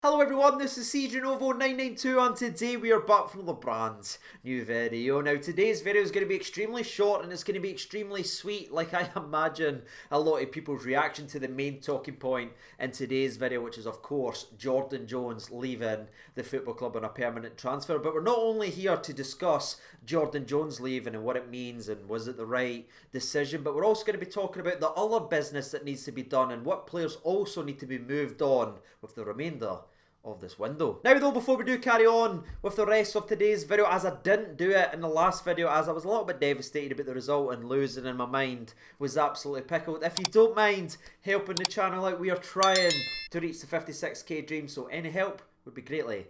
Hello everyone, this is CJNovo992 and today we are back from the brand new video. Now today's video is going to be extremely short and it's going to be extremely sweet, like I imagine a lot of people's reaction to the main talking point in today's video, which is of course Jordan Jones leaving the football club on a permanent transfer. But we're not only here to discuss Jordan Jones leaving and what it means and was it the right decision, but we're also going to be talking about the other business that needs to be done and what players also need to be moved on with the remainder of this window. Now though, before we do carry on with the rest of today's video, as I didn't do it in the last video as I was a little bit devastated about the result and losing, and my mind was absolutely pickled. If you don't mind helping the channel out, we are trying to reach the 56k dream, so any help would be greatly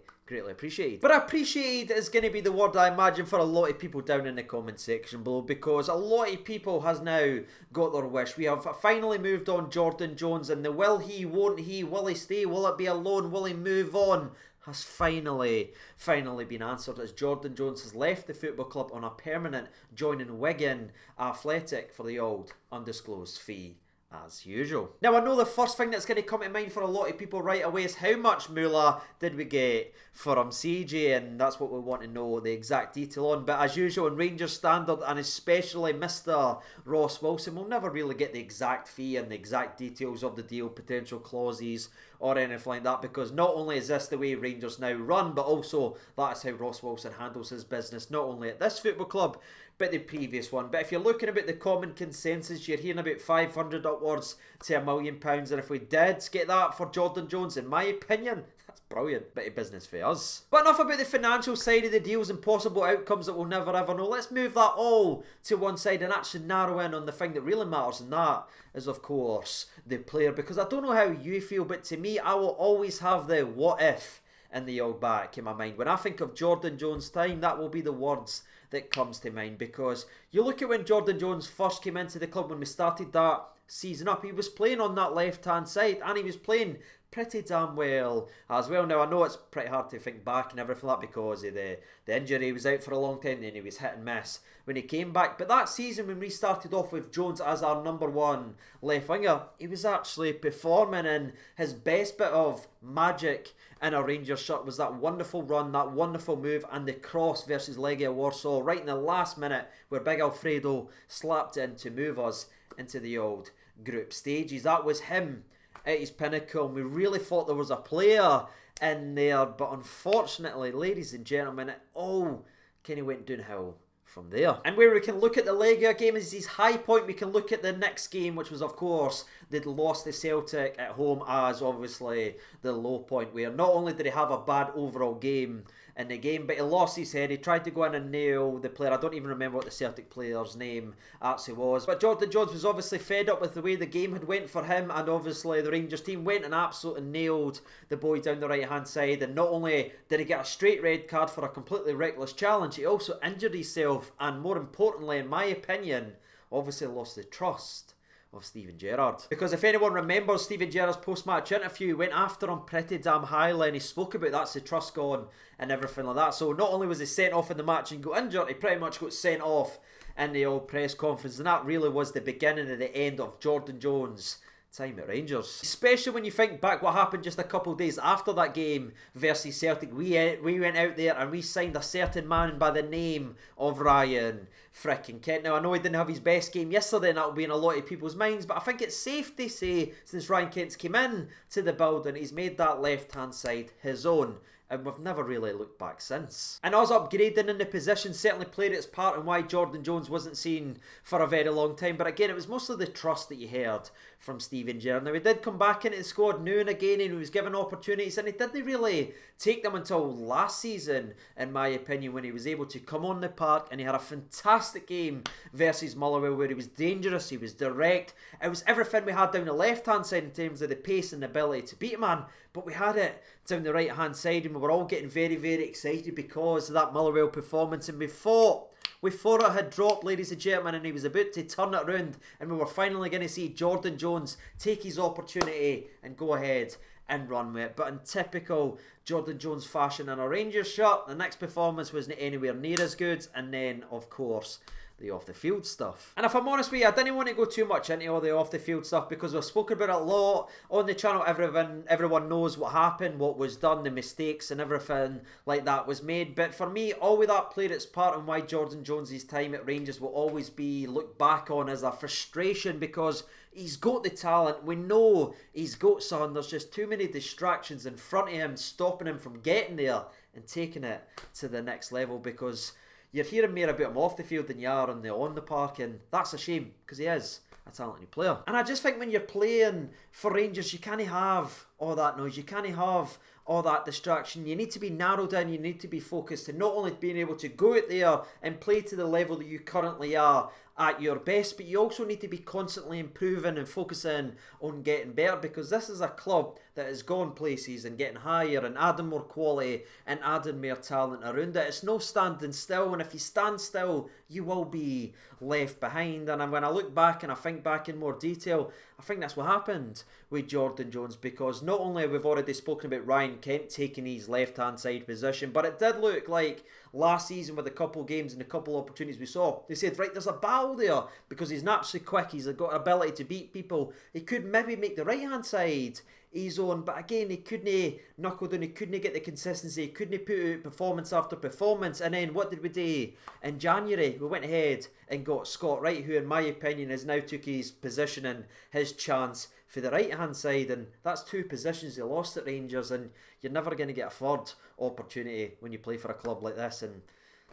appreciated. But appreciated is going to be the word I imagine for a lot of people down in the comment section below, because a lot of people has now got their wish. We have finally moved on Jordan Jones, and the will he, won't he, will he stay, will it be a loan, will he move on, has finally been answered, as Jordan Jones has left the football club on a permanent, joining Wigan Athletic for the old undisclosed fee as usual. Now I know the first thing that's going to come to mind for a lot of people right away is how much moolah did we get from CJ, and that's what we want to know the exact detail on. But as usual in Rangers standard, and especially Mr. Ross Wilson, we'll never really get the exact fee and the exact details of the deal, potential clauses or anything like that, because not only is this the way Rangers now run, but also that is how Ross Wilson handles his business, not only at this football club but the previous one. But if you're looking about the common consensus, you're hearing about 500 upwards to £1 million, and if we did get that for Jordan Jones, in my opinion, that's brilliant bit of business for us. But enough about the financial side of the deals and possible outcomes that we'll never ever know. Let's move that all to one side and actually narrow in on the thing that really matters, and that is of course the player. Because I don't know how you feel, but to me, I will always have the what if in the old back in my mind. When I think of Jordan Jones' time, that will be the words that comes to mind, because you look at when Jordan Jones first came into the club, when we started that season up, he was playing on that left hand side and he was playing pretty damn well as well. Now I know it's pretty hard to think back and everything like that because of the injury. He was out for a long time and he was hit and miss when he came back. But that season when we started off with Jones as our number one left winger, he was actually performing, and his best bit of magic in a Rangers shirt was that wonderful run, that wonderful move, and the cross versus Legia Warsaw right in the last minute where Big Alfredo slapped in to move us into the old group stages. That was him at his pinnacle, and we really thought there was a player in there, but unfortunately, ladies and gentlemen, it all kind of went downhill from there. And where we can look at the Legia game as his high point, we can look at the next game, which was of course they'd lost to Celtic at home, as obviously the low point, where not only did he have a bad overall game in the game, but he lost his head. He tried to go in and nail the player. I don't even remember what the Celtic player's name actually was, but Jordan Jones was obviously fed up with the way the game had went for him, and obviously the Rangers team went and absolutely nailed the boy down the right hand side. And not only did he get a straight red card for a completely reckless challenge, he also injured himself, and more importantly in my opinion, obviously lost the trust of Steven Gerrard. Because if anyone remembers Steven Gerrard's post-match interview, he went after him pretty damn highly, and he spoke about that's the trust gone and everything like that. So not only was he sent off in the match and got injured, he pretty much got sent off in the old press conference, and that really was the beginning of the end of Jordan Jones' time at Rangers. Especially when you think back what happened just a couple of days after that game versus Celtic. We went out there and we signed a certain man by the name of Ryan frickin' Kent. Now I know he didn't have his best game yesterday, and that will be in a lot of people's minds, but I think it's safe to say since Ryan Kent's came in to the building, he's made that left hand side his own, and we've never really looked back since. And us upgrading in the position certainly played its part in why Jordan Jones wasn't seen for a very long time. But again, it was mostly the trust that you heard from Steven Gerrard. Now he did come back into the squad now and again, and he was given opportunities, and he didn't really take them until last season, in my opinion, when he was able to come on the park and he had a fantastic game versus Motherwell, where he was dangerous, he was direct. It was everything we had down the left hand side in terms of the pace and the ability to beat a man, but we had it down the right hand side, and we were all getting very excited because of that Motherwell performance, and we thought it had dropped, ladies and gentlemen, and he was about to turn it around, and we were finally going to see Jordan Jones take his opportunity and go ahead and run with it. But in typical Jordan Jones fashion in a Rangers shirt, the next performance wasn't anywhere near as good, and then of course the off the field stuff. And if I'm honest with you, I didn't want to go too much into all the off the field stuff because we've spoken about it a lot on the channel. Everyone knows what happened, what was done, the mistakes and everything like that was made. But for me, all of that played its part in why Jordan Jones' time at Rangers will always be looked back on as a frustration, because he's got the talent. We know he's got something. There's just too many distractions in front of him, stopping him from getting there and taking it to the next level, because you're hearing more about him off the field than you are on the park, and that's a shame because he is a talented player. And I just think when you're playing for Rangers, you can't have all that noise, you can't have all that distraction. You need to be narrowed down, you need to be focused, and not only being able to go out there and play to the level that you currently are at your best, but you also need to be constantly improving and focusing on getting better, because this is a club that has gone places and getting higher and adding more quality and adding more talent around it. It's no standing still, and if you stand still, you will be left behind. And when I look back and I think back in more detail, I think that's what happened with Jordan Jones, because not only we've already spoken about Ryan Kent taking his left-hand side position, but it did look like last season with a couple games and a couple opportunities we saw, they said, right, there's a battle there, because he's naturally quick, he's got ability to beat people. He could maybe make the right-hand side his own, but again, he couldn't knuckle down, he couldn't get the consistency, he couldn't put out performance after performance. And then what did we do? In January, we went ahead and got Scott Wright, who in my opinion has now took his position and his chance for the right hand side, and that's 2 positions he lost at Rangers, and you're never going to get a third opportunity when you play for a club like this, and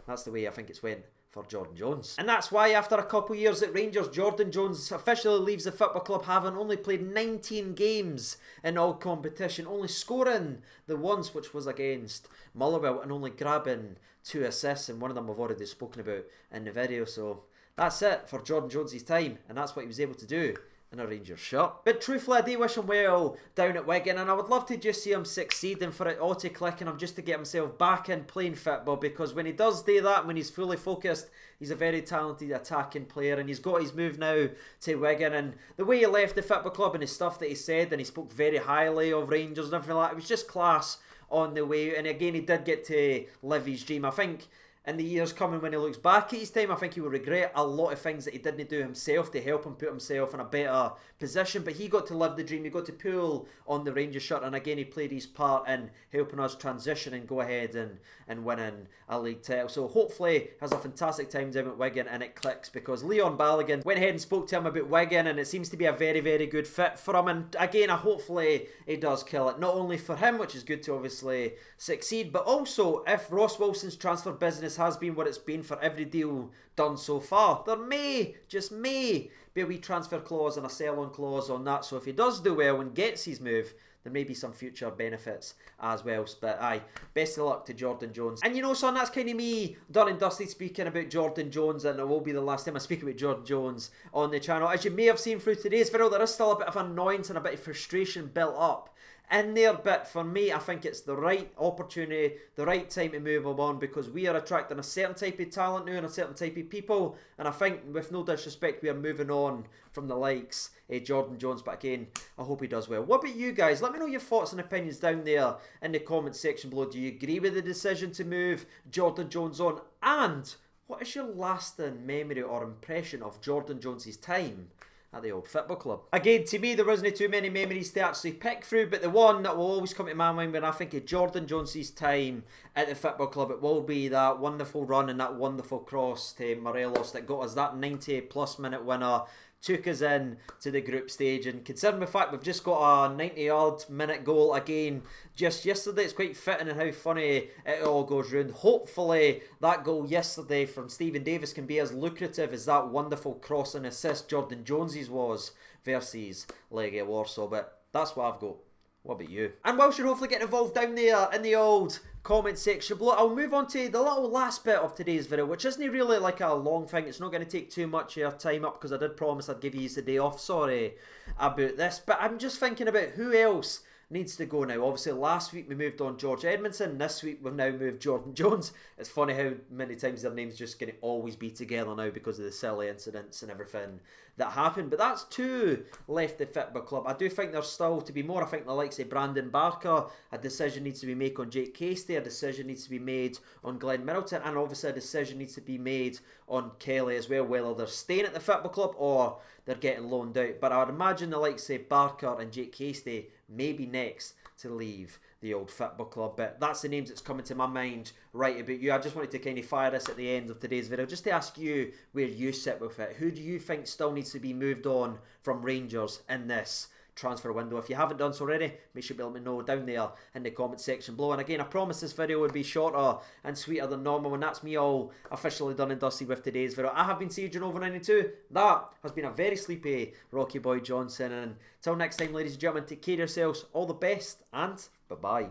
that's the way I think it's went for Jordan Jones. And that's why after a couple of years at Rangers, Jordan Jones officially leaves the football club having only played 19 games in all competition, only scoring the once, which was against Motherwell, and only grabbing 2 assists, and one of them I've already spoken about in the video. So that's it for Jordan Jones' time, and that's what he was able to do in a Rangers shirt. But truthfully, I do wish him well down at Wigan, and I would love to just see him succeed and for it all to click and him just to get himself back in playing football, because when he does do that, when he's fully focused, he's a very talented attacking player, and he's got his move now to Wigan. And the way he left the football club and the stuff that he said, and he spoke very highly of Rangers and everything like that, it was just class on the way. And again, he did get to live his dream. I think in the years coming, when he looks back at his time, I think he will regret a lot of things that he didn't do himself to help him put himself in a better position. But he got to live the dream, he got to pull on the Rangers shirt, and again he played his part in helping us transition and go ahead and winning a league title. So hopefully has a fantastic time down at Wigan and it clicks, because Leon Balogun went ahead and spoke to him about Wigan, and it seems to be a very, very good fit for him. And again, hopefully he does kill it, not only for him, which is good to obviously succeed, but also if Ross Wilson's transfer business has been what it's been for every deal done so far, there may, just may, be a wee transfer clause and a sell-on clause on that. So if he does do well and gets his move, there may be some future benefits as well. But aye, best of luck to Jordan Jones. And you know, son, that's kind of me done and dusted speaking about Jordan Jones, and it will be the last time I speak about Jordan Jones on the channel. As you may have seen through today's video, there is still a bit of annoyance and a bit of frustration built up in there, but for me, I think it's the right opportunity, the right time to move him on, because we are attracting a certain type of talent now and a certain type of people, and I think, with no disrespect, we are moving on from the likes of Jordan Jones. But again, I hope he does well. What about you guys? Let me know your thoughts and opinions down there in the comment section below. Do you agree with the decision to move Jordan Jones on? And what is your lasting memory or impression of Jordan Jones' time at the old football club? Again, to me, there wasn't too many memories to actually pick through, but the one that will always come to my mind when I think of Jordan Jones' time at the football club, it will be that wonderful run and that wonderful cross to Morelos that got us that 90+ minute winner, took us in to the group stage. And considering the fact we've just got a 90-odd minute goal again just yesterday, it's quite fitting and how funny it all goes round. Hopefully that goal yesterday from Stephen Davis can be as lucrative as that wonderful cross and assist Jordan Jones's was versus Legia Warsaw. But that's what I've got. What about you? And whilst you're hopefully getting involved down there in the old comment section below, I'll move on to the little last bit of today's video, which isn't really like a long thing. It's not going to take too much of your time up, because I did promise I'd give you the day off. Sorry about this, but I'm just thinking about who else needs to go now. Obviously, last week we moved on George Edmondson. This week we've now moved Jordan Jones. It's funny how many times their names just going to always be together now because of the silly incidents and everything that happened. But that's 2 left the football club. I do think there's still to be more. I think the likes of Brandon Barker, a decision needs to be made on Jake Casey, a decision needs to be made on Glenn Middleton, and obviously a decision needs to be made on Kelly as well, whether they're staying at the football club or they're getting loaned out. But I would imagine the likes of Barker and Jake Casey may be next to leave the old football club. But that's the names that's coming to my mind right about you. I just wanted to kind of fire this at the end of today's video just to ask you where you sit with it. Who do you think still needs to be moved on from Rangers in this transfer window? If you haven't done so already, make sure you let me know down there in the comment section below. And again, I promise this video would be shorter and sweeter than normal, and that's me all officially done and dusty with today's video. I have been CJOver92. That has been a very sleepy Rocky Boy Johnson, and until next time, ladies and gentlemen, take care of yourselves, all the best, and bye bye.